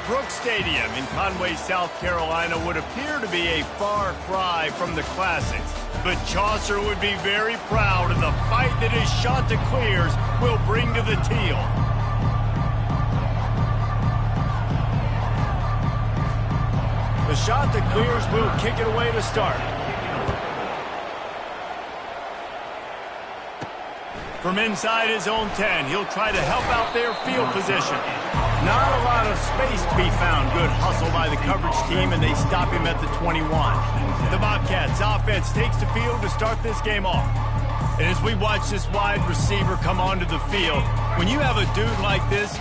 Brooks Stadium in Conway, South Carolina would appear to be a far cry from the classics, but Chaucer would be very proud of the fight that his Chanticleers will bring to the teal. The Chanticleers will kick it away to start. From inside his own 10, he'll try to help out their field position. Not a lot of space to be found. Good hustle by the coverage team, and they stop him at the 21. The Bobcats offense takes the field to start this game off. And as we watch this wide receiver come onto the field, when you have a dude like this,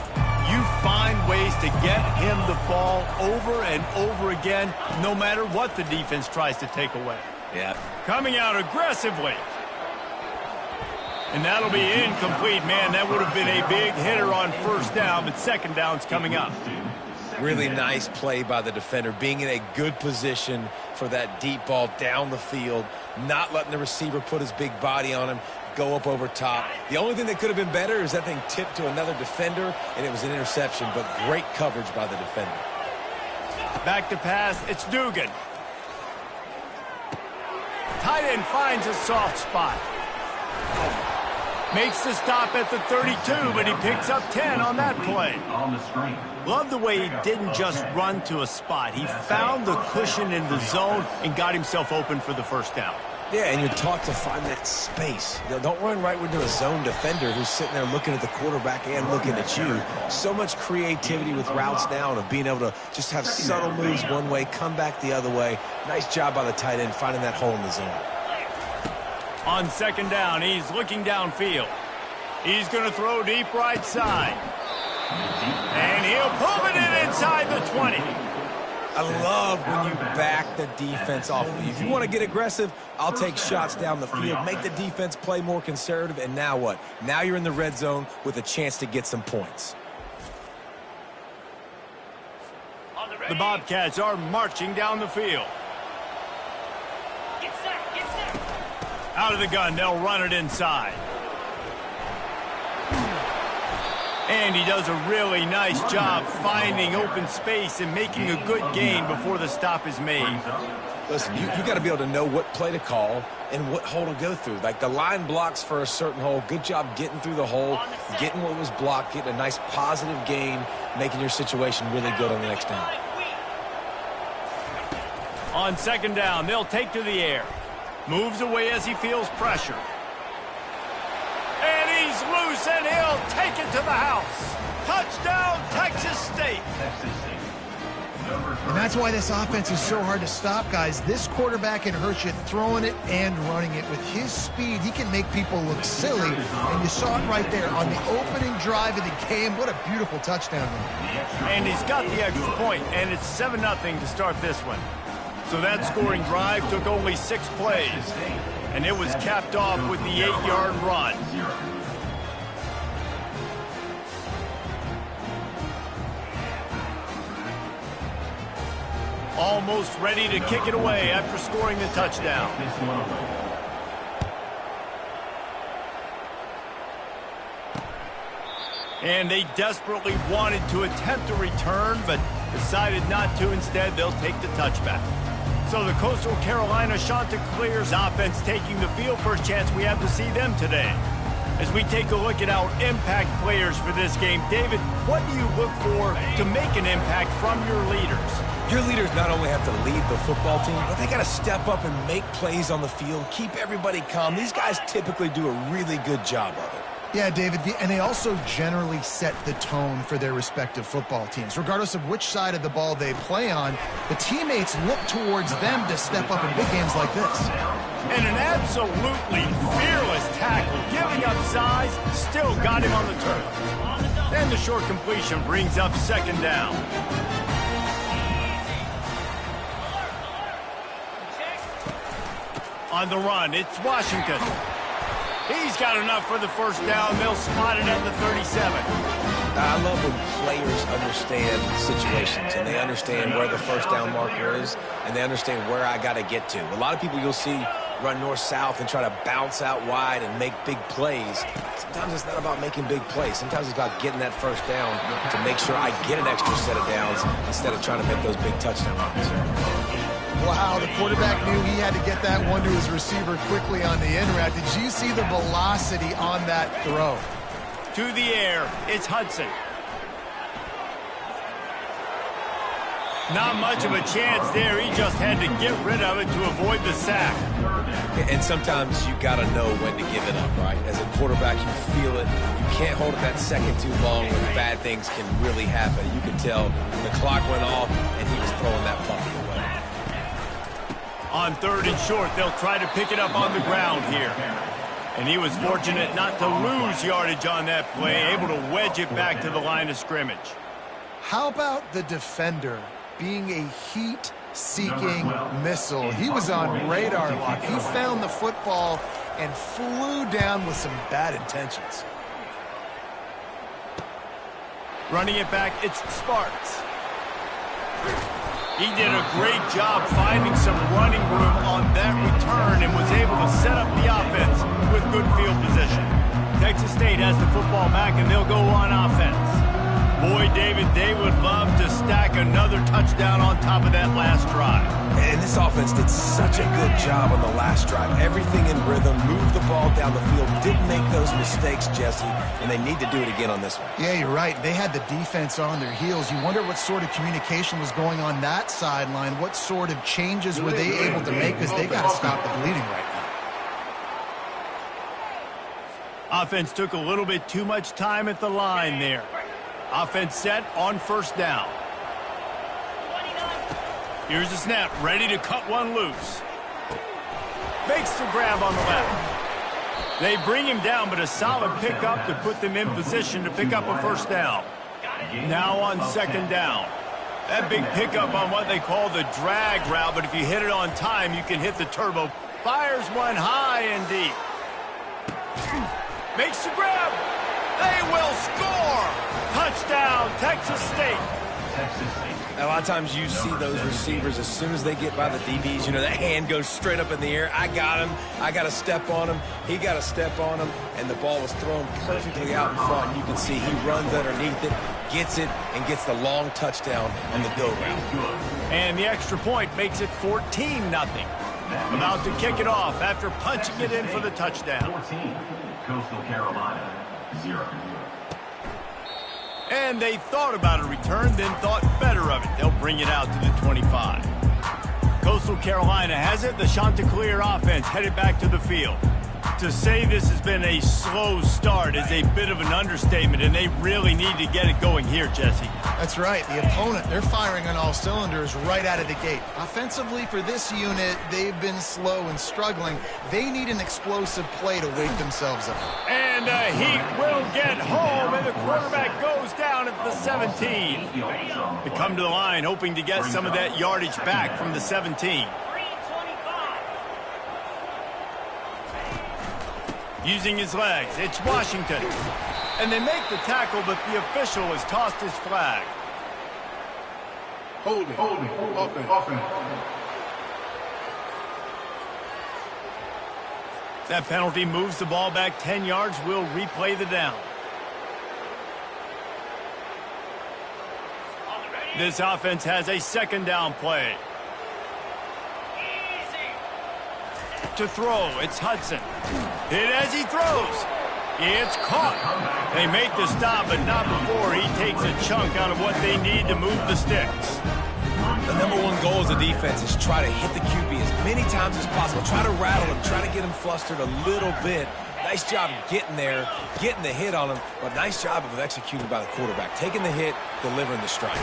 you find ways to get him the ball over and over again, no matter what the defense tries to take away. Yeah. Coming out aggressively. And that'll be incomplete. Man, that would have been a big hitter on first down, but second down's coming up. Really nice play by the defender, being in a good position for that deep ball down the field, not letting the receiver put his big body on him, go up over top. The only thing that could have been better is that thing tipped to another defender, and it was an interception, but great coverage by the defender. Back to pass, it's Dugan. Tight end finds a soft spot. Makes the stop at the 32, but he picks up 10 on that play. Love the way he didn't just run to a spot. He found the cushion in the zone and got himself open for the first down. Yeah, and you're taught to find that space. You know, don't run right into a zone defender who's sitting there looking at the quarterback and looking at you. So much creativity with routes now and of being able to just have subtle moves one way, come back the other way. Nice job by the tight end finding that hole in the zone. On second down, he's looking downfield. He's going to throw deep right side. And he'll pull it in inside the 20. I love when you back the defense off of you. If you want to get aggressive, I'll take shots down the field, make the defense play more conservative, and now what? Now you're in the red zone with a chance to get some points. The Bobcats are marching down the field. Out of the gun, they'll run it inside. And he does a really nice job finding open space and making a good gain before the stop is made. Listen, you got to be able to know what play to call and what hole to go through. Like the line blocks for a certain hole. Good job getting through the hole, getting what was blocked, getting a nice positive gain, making your situation really good on the next down. On second down, they'll take to the air. Moves away as he feels pressure. And he's loose, and he'll take it to the house. Touchdown, Texas State. And that's why this offense is so hard to stop, guys. This quarterback can hurt you throwing it and running it. With his speed, he can make people look silly. And you saw it right there on the opening drive of the game. What a beautiful touchdown. And he's got the extra point, and it's 7-0 to start this one. So that scoring drive took only 6 plays, and it was capped off with the 8-yard run. Almost ready to kick it away after scoring the touchdown. And they desperately wanted to attempt a return, but decided not to. Instead, they'll take the touchback. So the Coastal Carolina Chanticleers offense taking the field. First chance we have to see them today. As we take a look at our impact players for this game, David, what do you look for to make an impact from your leaders? Your leaders not only have to lead the football team, but they got to step up and make plays on the field, keep everybody calm. These guys typically do a really good job of it. Yeah, David, and they also generally set the tone for their respective football teams. Regardless of which side of the ball they play on, the teammates look towards them to step up in big games like this. And an absolutely fearless tackle, giving up size, still got him on the turf. And the short completion brings up second down. On the run, it's Washington. He's got enough for the first down. They'll spot it at the 37. I love when players understand situations and they understand where the first down marker is and they understand where I got to get to. A lot of people you'll see run north-south and try to bounce out wide and make big plays. Sometimes it's not about making big plays. Sometimes it's about getting that first down to make sure I get an extra set of downs instead of trying to make those big touchdown runs. Wow, the quarterback knew he had to get that one to his receiver quickly on the in route. Did you see the velocity on that throw? To the air, it's Hudson. Not much of a chance there. He just had to get rid of it to avoid the sack. And sometimes you got to know when to give it up, right? As a quarterback, you feel it. You can't hold it that second too long when bad things can really happen. You can tell the clock went off and he was throwing that puppy away. On 3rd and short, they'll try to pick it up on the ground here. And he was fortunate not to lose yardage on that play, able to wedge it back to the line of scrimmage. How about the defender being a heat-seeking missile? He was on radar lock. He found the football and flew down with some bad intentions. Running it back, it's Sparks. He did a great job finding some running room on that return and was able to set up the offense with good field position. Texas State has the football back, and they'll go on offense. Boy, David, they would love to stack another touchdown on top of that last drive. And this offense did such a good job on the last drive. Everything in rhythm, moved the ball down the field, didn't make those mistakes, Jesse, and they need to do it again on this one. Yeah, you're right. They had the defense on their heels. You wonder what sort of communication was going on that sideline. What sort of changes were they able to make, because they got to stop the bleeding right now. Offense took a little bit too much time at the line there. Offense set on 1st down. Here's the snap, ready to cut one loose. Makes the grab on the left. They bring him down, but a solid pickup to put them in position to pick up a 1st down. Now on 2nd down. That big pickup on what they call the drag route, but if you hit it on time, you can hit the turbo. Fires one high and deep. Makes the grab. They will score. Touchdown, Texas State. A lot of times you see those receivers, as soon as they get by the DBs, you know, that hand goes straight up in the air. I got him. I got to step on him. He got to step on him. And the ball was thrown perfectly out in front. And you can see he runs underneath it, gets it, and gets the long touchdown on the go route. And the extra point makes it 14-0. About to kick it off after punching it in for the touchdown. 14, Coastal Carolina, 0. And they thought about a return, then thought better of it. They'll bring it out to the 25. Coastal Carolina has it. The Chanticleer offense headed back to the field. To say this has been a slow start is a bit of an understatement, and they really need to get it going here, Jesse. That's right. The opponent, they're firing on all cylinders right out of the gate. Offensively, for this unit, they've been slow and struggling. They need an explosive play to wake themselves up. And Heat will get home, and the quarterback goes down at the 17. They come to the line hoping to get some of that yardage back from the 17. Using his legs, it's Washington. And they make the tackle, but the official has tossed his flag. Holding. Offense. That penalty moves the ball back 10 yards. We'll replay the down. This offense has a 2nd down play. To throw, it's Hudson. Hit as he throws. It's caught. They make the stop, but not before he takes a chunk out of what they need to move the sticks. The #1 goal as a defense is try to hit the QB as many times as possible. Try to rattle him, try to get him flustered a little bit. Nice job getting there, getting the hit on him, but nice job of executing by the quarterback. Taking the hit, delivering the strike.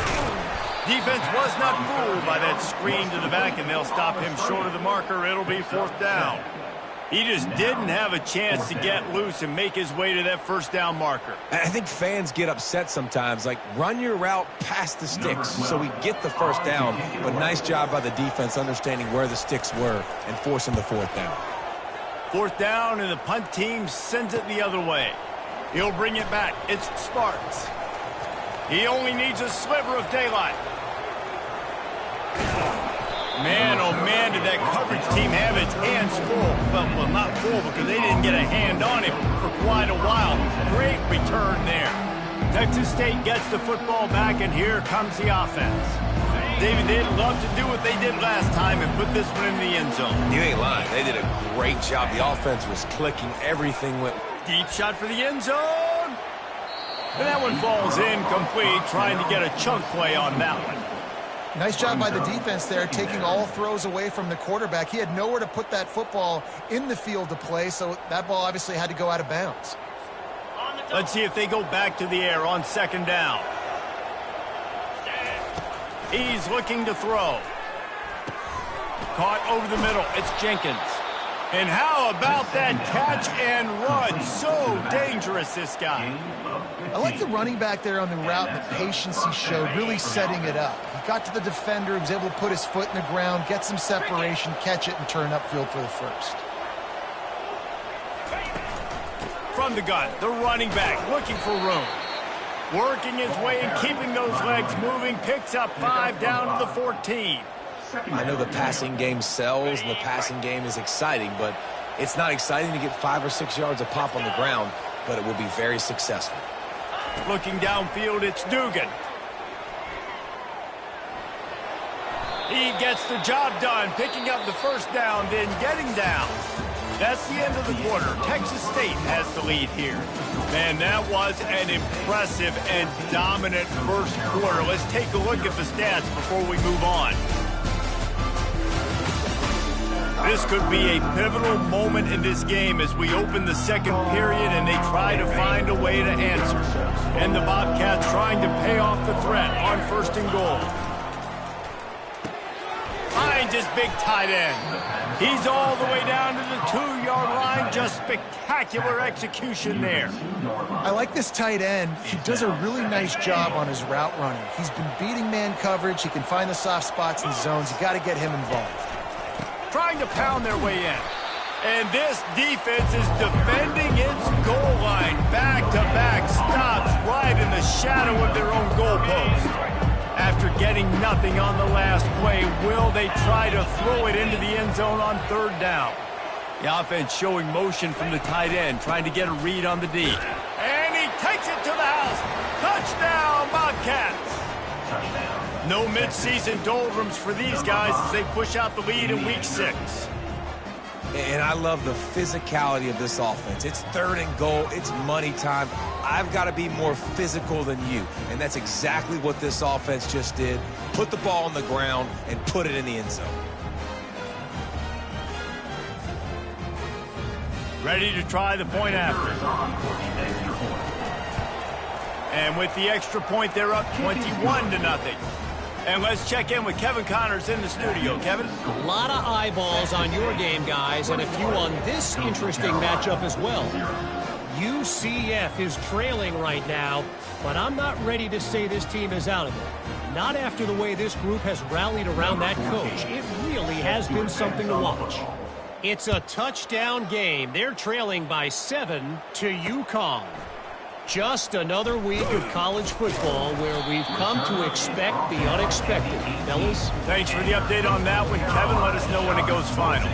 Defense was not fooled by that screen to the back, and they'll stop him short of the marker. It'll be 4th down. He just didn't have a chance to get loose and make his way to that 1st down marker. I think fans get upset sometimes, like run your route past the sticks so we get the 1st down, but nice job by the defense understanding where the sticks were and forcing the 4th down. 4th down, and the punt team sends it the other way. He'll bring it back. It's Sparks. He only needs a sliver of daylight. Man, oh man, did that coverage team have its hands full. Well, not full because they didn't get a hand on him for quite a while. Great return there. Texas State gets the football back, and here comes the offense. David, they'd love to do what they did last time and put this one in the end zone. You ain't lying. They did a great job. The offense was clicking. Everything went... Deep shot for the end zone. And that one falls incomplete, trying to get a chunk play on that one. Nice job by the defense there, taking all throws away from the quarterback. He had nowhere to put that football in the field to play, so that ball obviously had to go out of bounds. Let's see if they go back to the air on second down. He's looking to throw. Caught over the middle. It's Jenkins. And how about that catch and run? So dangerous, this guy. I like the running back there on the route, the patience he showed, really setting it up. He got to the defender, he was able to put his foot in the ground, get some separation, catch it, and turn upfield for the first. From the gun, the running back looking for room. Working his way and keeping those legs moving, picks up 5 down to the 14. I know the passing game sells and the passing game is exciting, but it's not exciting to get 5 or 6 yards of pop on the ground, but it will be very successful. Looking downfield, it's Dugan. He gets the job done, picking up the first down, then getting down. That's the end of the quarter. Texas State has the lead here. Man, that was an impressive and dominant first quarter. Let's take a look at the stats before we move on. This could be a pivotal moment in this game as we open the second period and they try to find a way to answer. And the Bobcats trying to pay off the threat on first and goal. Finds his big tight end. He's all the way down to the 2-yard line. Just spectacular execution there. I like this tight end. He does a really nice job on his route running. He's been beating man coverage. He can find the soft spots and zones. You got to get him involved. Trying to pound their way in. And this defense is defending its goal line. Back-to-back stops right in the shadow of their own goalpost. After getting nothing on the last play, will they try to throw it into the end zone on third down? The offense showing motion from the tight end, trying to get a read on the D. And he takes it to the house. Touchdown, Bobcats. No midseason doldrums for these guys as they push out the lead in week 6. And I love the physicality of this offense. It's third and goal. It's money time. I've got to be more physical than you. And that's exactly what this offense just did. Put the ball on the ground and put it in the end zone. Ready to try the point after. And with the extra point, they're up 21-0. And let's check in with Kevin Connors in the studio. Kevin? A lot of eyeballs on your game, guys, and a few on this interesting matchup as well. UCF is trailing right now, but I'm not ready to say this team is out of it. Not after the way this group has rallied around that coach. It really has been something to watch. It's a touchdown game. They're trailing by 7 to UConn. Just another week of college football where we've come to expect the unexpected. Fellas? Thanks for the update on that one, Kevin. Let us know when it goes final.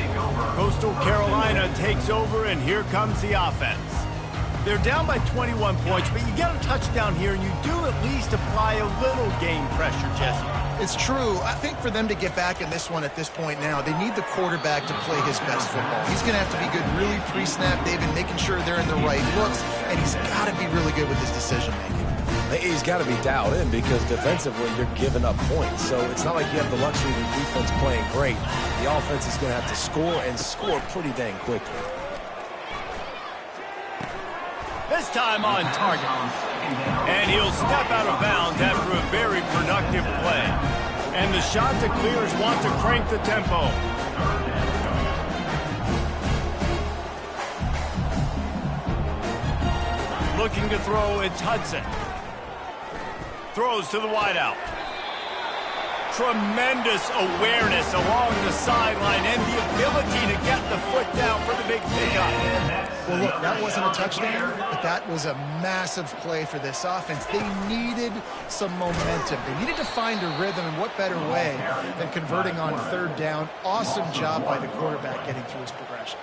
Coastal Carolina takes over, and here comes the offense. They're down by 21 points, but you get a touchdown here, and you do at least apply a little game pressure, Jesse. It's true. I think for them to get back in this one at this point now, they need the quarterback to play his best football. He's going to have to be good really pre-snap, David, making sure they're in the right looks, and he's got to be really good with his decision-making. He's got to be dialed in because defensively you're giving up points. So it's not like you have the luxury of the defense playing great. The offense is going to have to score and score pretty dang quickly. This time on target. And he'll step out of bounds after a very productive play. And the shot to clears want to crank the tempo. Looking to throw, it's Hudson. Throws to the wideout. tremendous awareness along the sideline and the ability to get the foot down for the big pickup. Well, look, that wasn't a touchdown, but that was a massive play for this offense. They needed some momentum. They needed to find a rhythm, and what better way than converting on third down. Awesome job by the quarterback getting through his progression.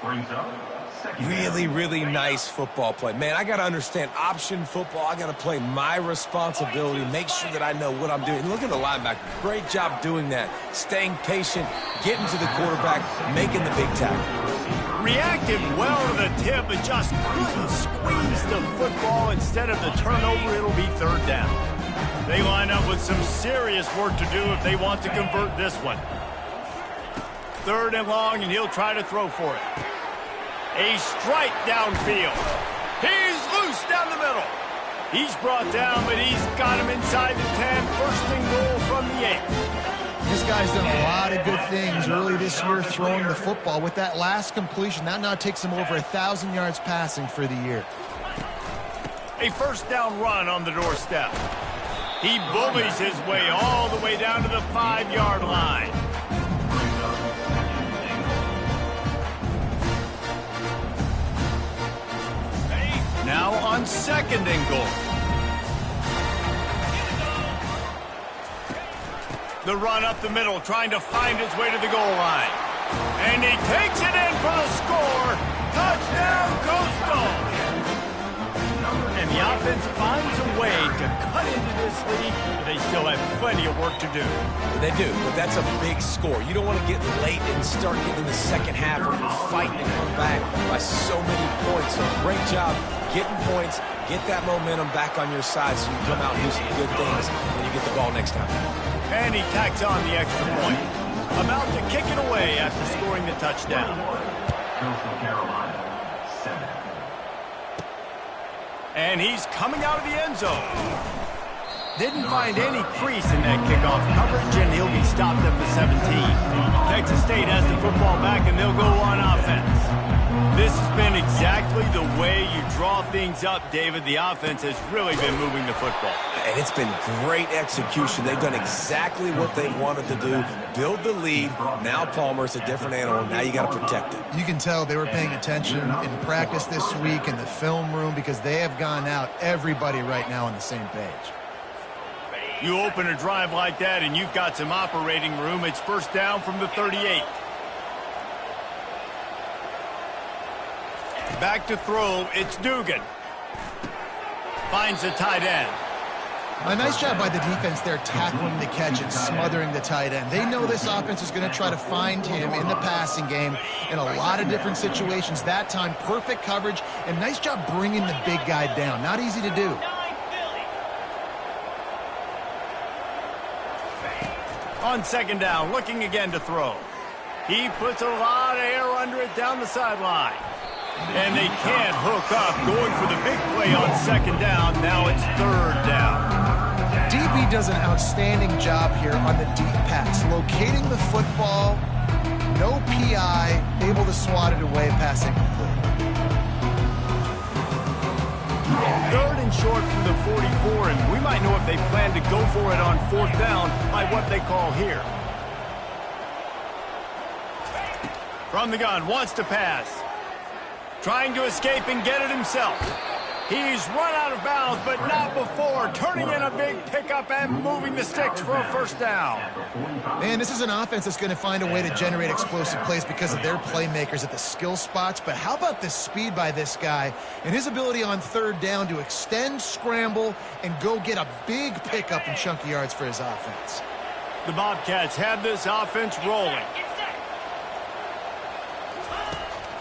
Really, really nice football play. Man, I got to understand option football. I got to play my responsibility, make sure that I know what I'm doing. And look at the linebacker. Great job doing that. Staying patient, getting to the quarterback, making the big tackle. Reacted well to the tip, but just couldn't squeeze the football. Instead of the turnover, it'll be third down. They line up with some serious work to do if they want to convert this one. Third and long, and he'll try to throw for it. A strike downfield. He's loose down the middle. He's brought down, but he's got him inside the 10. First and goal from the 8. This guy's done a lot of good things early this year throwing the football. With that last completion, that now takes him over 1,000 yards passing for the year. A first down run on the doorstep. He bullies his way all the way down to the 5-yard line. Now on second and goal. The run up the middle, trying to find his way to the goal line. And he takes it in for the score. Touchdown, Coastal! And the offense finds a way to cut into this lead, but they still have plenty of work to do. They do, but that's a big score. You don't want to get late and start getting the second half where you're fighting to come back by so many points. So great job getting points, get that momentum back on your side so you come out and do some good things when you get the ball next time. And he tacks on the extra point. About to kick it away after scoring the touchdown. Coastal Carolina, 7. And he's coming out of the end zone. Didn't find any crease in that kickoff coverage, and he'll be stopped at the 17. Texas State has the football back, and they'll go on offense. This has been exactly the way you draw things up, David. The offense has really been moving the football. And it's been great execution. They've done exactly what they wanted to do, build the lead. Now Palmer's a different animal. Now you got to protect it. You can tell they were paying attention in practice this week in the film room because they have gone out, everybody right now on the same page. You open a drive like that and you've got some operating room. It's first down from the 38. Back to throw, it's Dugan. Finds the tight end. A nice job by the defense there tackling the catch and smothering the tight end. They know this offense is going to try to find him in the passing game in a lot of different situations. That time, perfect coverage, and nice job bringing the big guy down. Not easy to do. On second down, looking again to throw. He puts a lot of air under it down the sideline. And they can't hook up, going for the big play on second down. Now it's third down. DB does an outstanding job here on the deep pass, locating the football, no PI, able to swat it away, passing complete. Third and short from the 44, and we might know if they plan to go for it on fourth down by what they call here. From the gun, wants to pass. Trying to escape and get it himself. He's run out of bounds, but not before. Turning in a big pickup and moving the sticks for a first down. Man, this is an offense that's going to find a way to generate explosive plays because of their playmakers at the skill spots. But how about the speed by this guy and his ability on third down to extend, scramble, and go get a big pickup and chunky yards for his offense. The Bobcats have this offense rolling.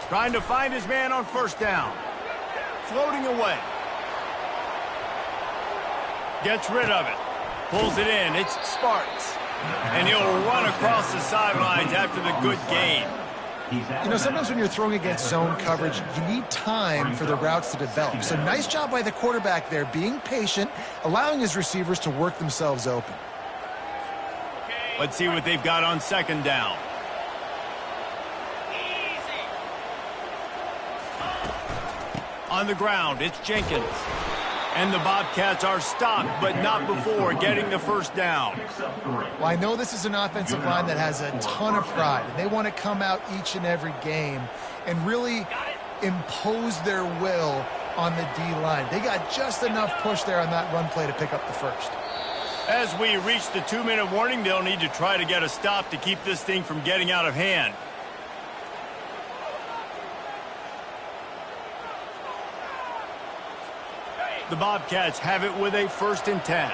Trying to find his man on first down. Floating away. Gets rid of it. Pulls it in. It's Sparks. And he'll run across the sidelines after the good gain. You know, sometimes when you're throwing against zone coverage, you need time for the routes to develop. So nice job by the quarterback there, being patient, allowing his receivers to work themselves open. Let's see what they've got on second down. On the ground, it's Jenkins. And the Bobcats are stopped, but not before getting the first down. Well, I know this is an offensive line that has a ton of pride. They want to come out each and every game and really impose their will on the D-line. They got just enough push there on that run play to pick up the first. As we reach the 2-minute warning, they'll need to try to get a stop to keep this thing from getting out of hand. The Bobcats have it with a 1st and 10.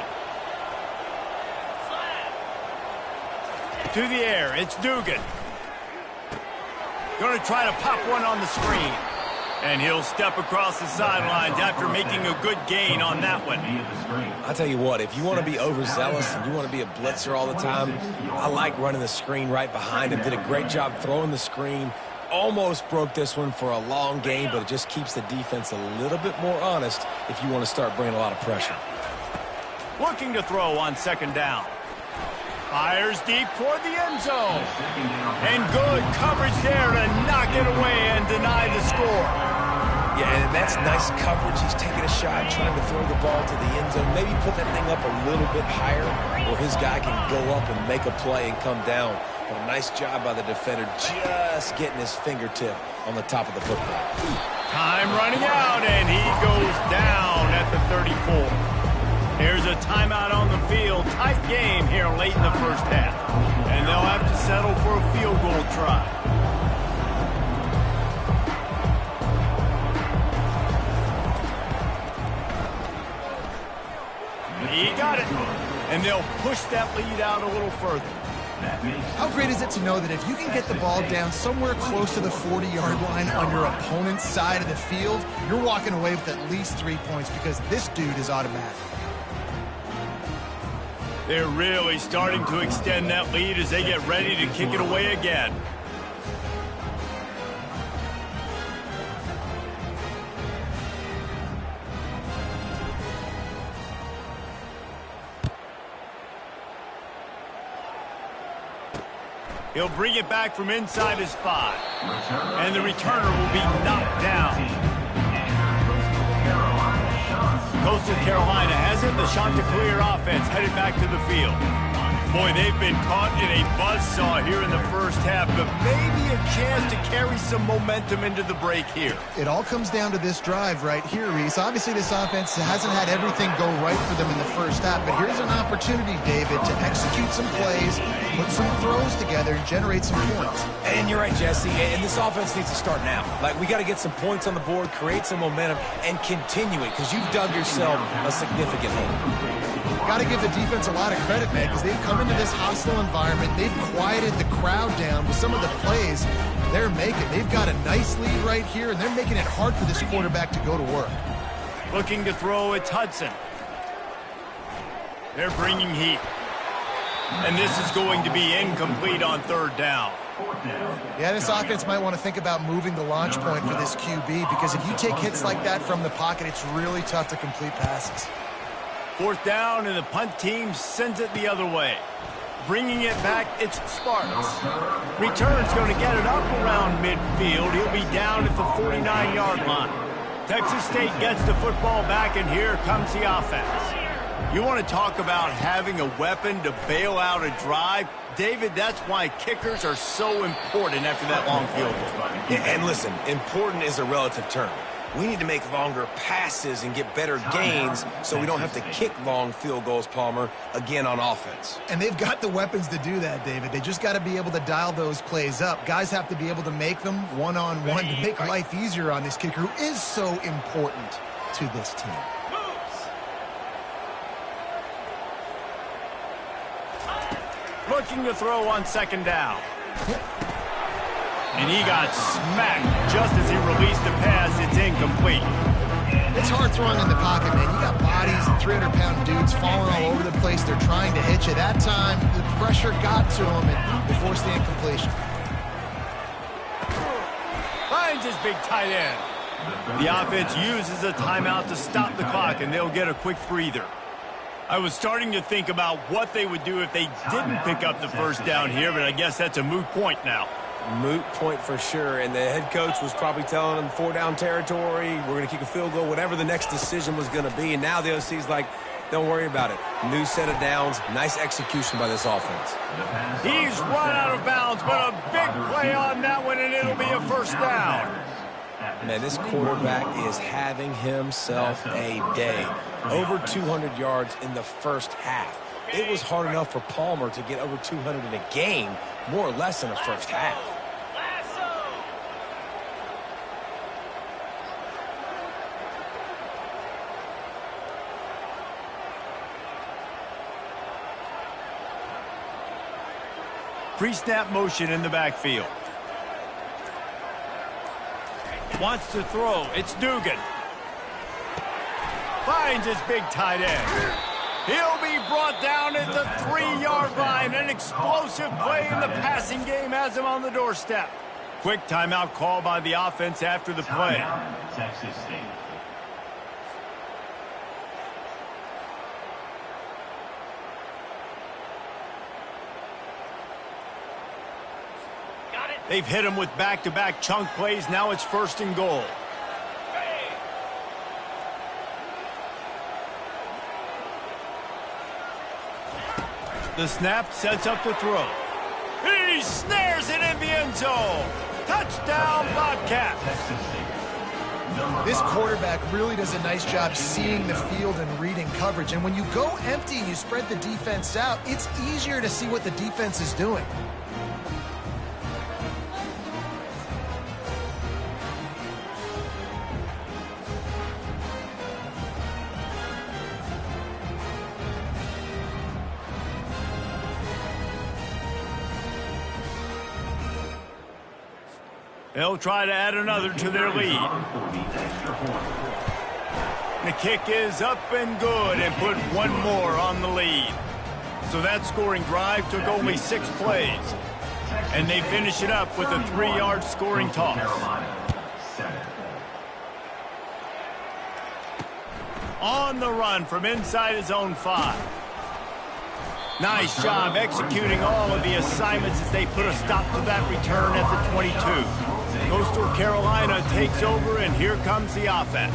To the air, it's Dugan. Going to try to pop one on the screen. And he'll step across the sidelines after making a good gain on that one. I'll tell you what, if you want to be overzealous and you want to be a blitzer all the time, I like running the screen right behind him. Did a great job throwing the screen. Almost broke this one for a long game, but it just keeps the defense a little bit more honest if you want to start bringing a lot of pressure. Looking to throw on 2nd down. Fires deep toward the end zone. And good coverage there to knock it away and deny the score. Yeah, and that's nice coverage. He's taking a shot, trying to throw the ball to the end zone. Maybe put that thing up a little bit higher where his guy can go up and make a play and come down. But a nice job by the defender just getting his fingertip on the top of the football. Time running out, and he goes down at the 34. Here's a timeout on the field. Tight game here late in the first half. And they'll have to settle for a field goal try. He got it. And they'll push that lead out a little further. How great is it to know that if you can get the ball down somewhere close to the 40-yard line on your opponent's side of the field, you're walking away with at least 3 points because this dude is automatic. They're really starting to extend that lead as they get ready to kick it away again. He'll bring it back from inside his 5. And the returner will be knocked down. Coastal Carolina has it. The Chanticleer offense headed back to the field. Boy, they've been caught in a buzzsaw here in the first half, but maybe a chance to carry some momentum into the break here. It all comes down to this drive right here, Reese. Obviously, this offense hasn't had everything go right for them in the first half, but here's an opportunity, David, to execute some plays, put some throws together, and generate some points. And you're right, Jesse, and this offense needs to start now. Like, we got to get some points on the board, create some momentum, and continue it, because you've dug yourself a significant hole. Got to give the defense a lot of credit, man, because they've come into this hostile environment. They've quieted the crowd down with some of the plays they're making. They've got a nice lead right here, and they're making it hard for this quarterback to go to work. Looking to throw, it's Hudson. They're bringing heat. And this is going to be incomplete on 3rd down. Yeah, this offense might want to think about moving the launch point for this QB, because if you take hits like that from the pocket, it's really tough to complete passes. 4th down, and the punt team sends it the other way. Bringing it back, it's Sparks. Return's going to get it up around midfield. He'll be down at the 49-yard line. Texas State gets the football back, and here comes the offense. You want to talk about having a weapon to bail out a drive? David, that's why kickers are so important after that long field goal. Yeah, and listen, important is a relative term. We need to make longer passes and get better gains so we don't have to kick long field goals, Palmer, again on offense. And they've got the weapons to do that, David. They just got to be able to dial those plays up. Guys have to be able to make them one-on-one to make life easier on this kicker who is so important to this team. Looking to throw on 2nd down. And he got smacked just as he released the pass. It's incomplete. It's hard throwing in the pocket, man. You got bodies and 300-pound dudes falling all over the place. They're trying to hit you. That time, the pressure got to him, and they forced the incompletion. Finds his big tight end. The offense uses a timeout to stop the clock, and they'll get a quick breather. I was starting to think about what they would do if they didn't pick up the first down here, but I guess that's a moot point now. Moot point for sure, and the head coach was probably telling him 4-down territory, we're going to kick a field goal, whatever the next decision was going to be, and now the OC's like, don't worry about it. New set of downs, nice execution by this offense. He's run out of bounds, but a big play on that one, and it'll be a first down. Man, this quarterback is having himself a day. Over 200 yards in the first half. It was hard enough for Palmer to get over 200 in a game, more or less in the first half. Pre-snap motion in the backfield. Wants to throw. It's Dugan. Finds his big tight end. He'll be brought down at the 3-yard line. An explosive play in the passing game has him on the doorstep. Quick timeout call by the offense after the play. Texas State. They've hit him with back-to-back chunk plays. Now it's 1st and goal. The snap sets up the throw. He snares it in the end zone. Touchdown, Bobcats. This quarterback really does a nice job seeing the field and reading coverage. And when you go empty and you spread the defense out, it's easier to see what the defense is doing. They'll try to add another to their lead. The kick is up and good and put one more on the lead. So that scoring drive took only 6 plays. And they finish it up with a 3-yard scoring toss. On the run from inside his own 5. Nice job executing all of the assignments as they put a stop to that return at the 22. Coastal Carolina takes over, and here comes the offense.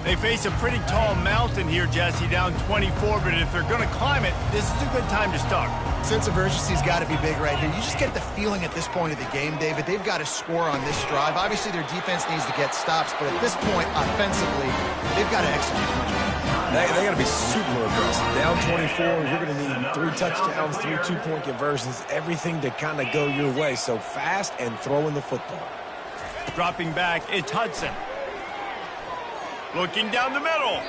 They face a pretty tall mountain here, Jesse, down 24, but if they're going to climb it, this is a good time to start. Sense of urgency's got to be big right here. You just get the feeling at this point of the game, David, they've got to score on this drive. Obviously, their defense needs to get stops, but at this point, offensively, they've got to execute much better. They got to be super aggressive. Down 24, you're going to need 3 touchdowns, 3 2-point conversions, everything to kind of go your way. So fast and throwing the football. Dropping back, it's Hudson. Looking down the middle.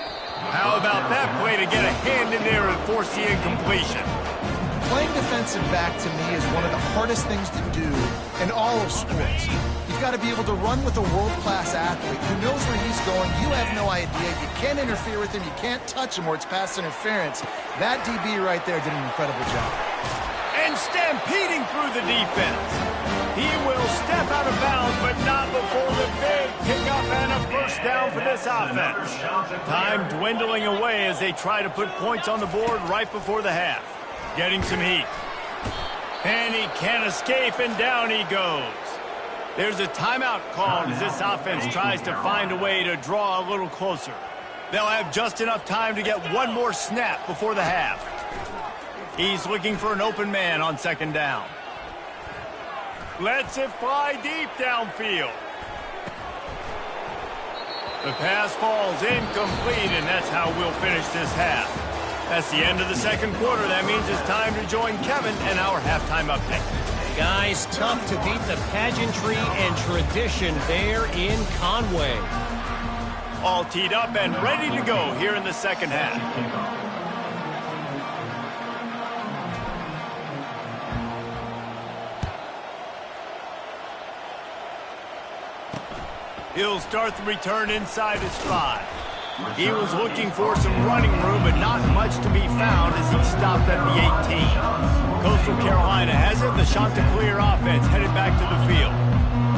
How about that play to get a hand in there and force the incompletion? Playing defensive back, to me, is one of the hardest things to do in all of sports. You've got to be able to run with a world-class athlete who knows where he's going. You have no idea. You can't interfere with him. You can't touch him or it's pass interference. That DB right there did an incredible job. And stampeding through the defense. He will step out of bounds, but not before the big pickup and a first down for this offense. Time dwindling away as they try to put points on the board right before the half. Getting some heat. And he can't escape, and down he goes. There's a timeout called as this offense tries to find a way to draw a little closer. They'll have just enough time to get one more snap before the half. He's looking for an open man on 2nd down. Lets it fly deep downfield. The pass falls incomplete, and that's how we'll finish this half. That's the end of the 2nd quarter. That means it's time to join Kevin and our halftime update. Guys, tough to beat the pageantry and tradition there in Conway. All teed up and ready to go here in the 2nd half. He'll start the return inside his 5. He was looking for some running room, but not much to be found as he stopped at the 18. Coastal Carolina has it. The Chanticleer offense headed back to the field.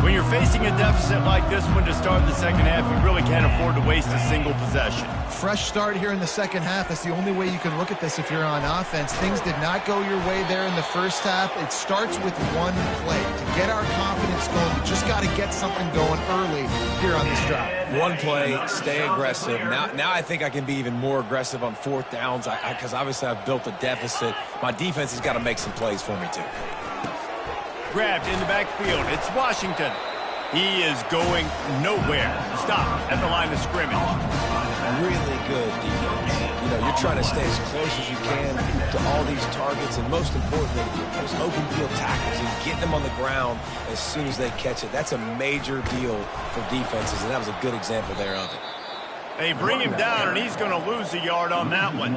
When you're facing a deficit like this one to start the second half, you really can't afford to waste a single possession. Fresh start here in the second half. That's the only way you can look at this if you're on offense. Things did not go your way there in the first half. It starts with one play. To get our confidence going, we just got to get something going early here on this drive. One play, stay aggressive. Now I think I can be even more aggressive on fourth downs because obviously I've built a deficit. My defense has got to make some plays for me too. Grabbed in the backfield. It's Washington. He is going nowhere. Stop at the line of scrimmage. Really good defense. You know, you're trying to stay as close as you can to all these targets, and most importantly, those open field tackles and get them on the ground as soon as they catch it. That's a major deal for defenses, and that was a good example there of it. They bring him down, and he's going to lose a yard on that one.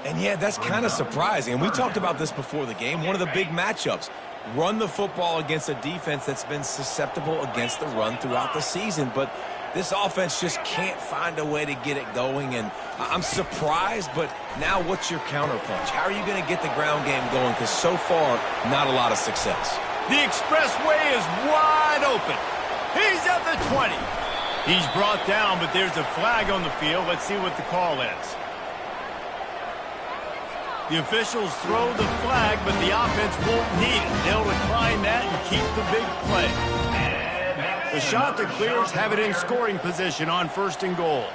And yeah, that's kind of surprising. And we talked about this before the game. One of the big matchups. Run the football against a defense that's been susceptible against the run throughout the season. But this offense just can't find a way to get it going. And I'm surprised, but now what's your counterpunch? How are you going to get the ground game going? Because so far, not a lot of success. The expressway is wide open. He's at the 20. He's brought down, but there's a flag on the field. Let's see what the call is. The officials throw the flag, but the offense won't need it. They'll decline that and keep the big play. The shot that clears have it in scoring position on 1st and goal.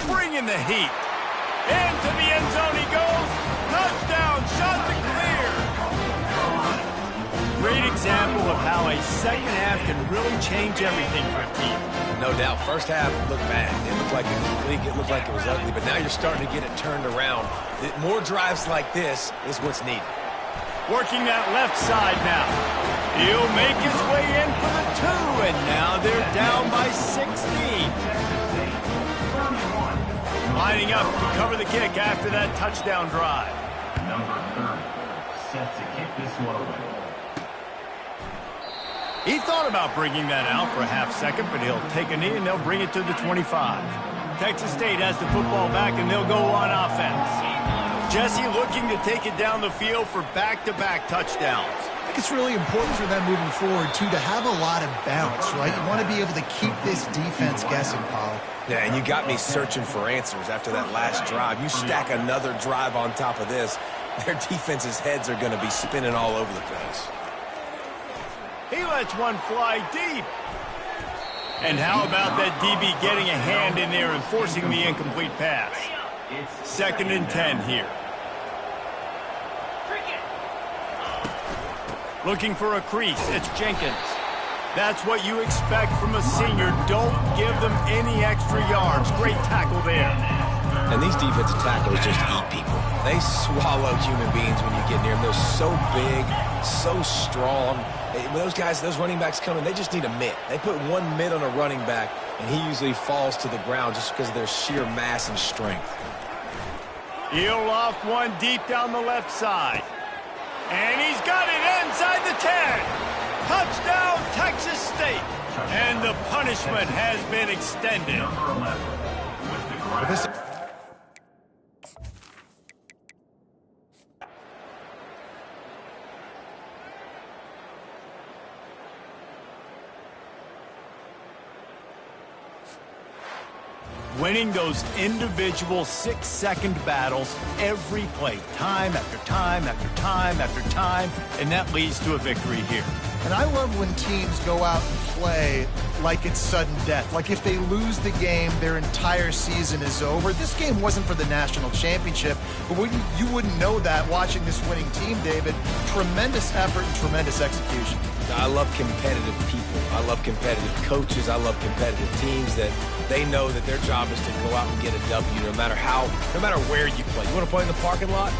Bringing the heat. Into the end zone he goes. Touchdown, shot to clear. Great example of how a second half can really change everything for a team. No doubt. First half looked bad. It looked like it was weak. It looked like it was ugly. But now you're starting to get it turned around. More drives like this is what's needed. Working that left side now. He'll make his way in for the 2, and now they're down by 16. Lining up to cover the kick after that touchdown drive. Number 30, set to kick this one away. He thought about bringing that out for a half second, but he'll take a knee and they'll bring it to the 25. Texas State has the football back and they'll go on offense. Jesse looking to take it down the field for back-to-back touchdowns. I think it's really important for them moving forward, too, to have a lot of bounce, right? You want to be able to keep this defense guessing, Paul. Yeah, and you got me searching for answers after that last drive. You stack another drive on top of this, their defense's heads are going to be spinning all over the place. He lets one fly deep. And how about that DB getting a hand in there and forcing the incomplete pass? 2nd and 10 here. Looking for a crease. It's Jenkins. That's what you expect from a senior. Don't give them any extra yards. Great tackle there. And these defensive tackles just eat people. They swallow human beings when you get near them. They're so big, so strong. When those guys, those running backs come in, they just need a mitt. They put one mitt on a running back, and he usually falls to the ground just because of their sheer mass and strength. He'll loft one deep down the left side. And he's got it inside the 10. Touchdown, Texas State. And the punishment has been extended. Number 11, with the crowd. Winning those individual 6-second battles every play, time after time after time after time, and that leads to a victory here. And I love when teams go out and play like it's sudden death. Like if they lose the game, their entire season is over. This game wasn't for the national championship, but you wouldn't know that watching this winning team, David. Tremendous effort and tremendous execution. I love competitive people. I love competitive coaches. I love competitive teams that they know that their job is to go out and get a W no matter where you play. You want to play in the parking lot?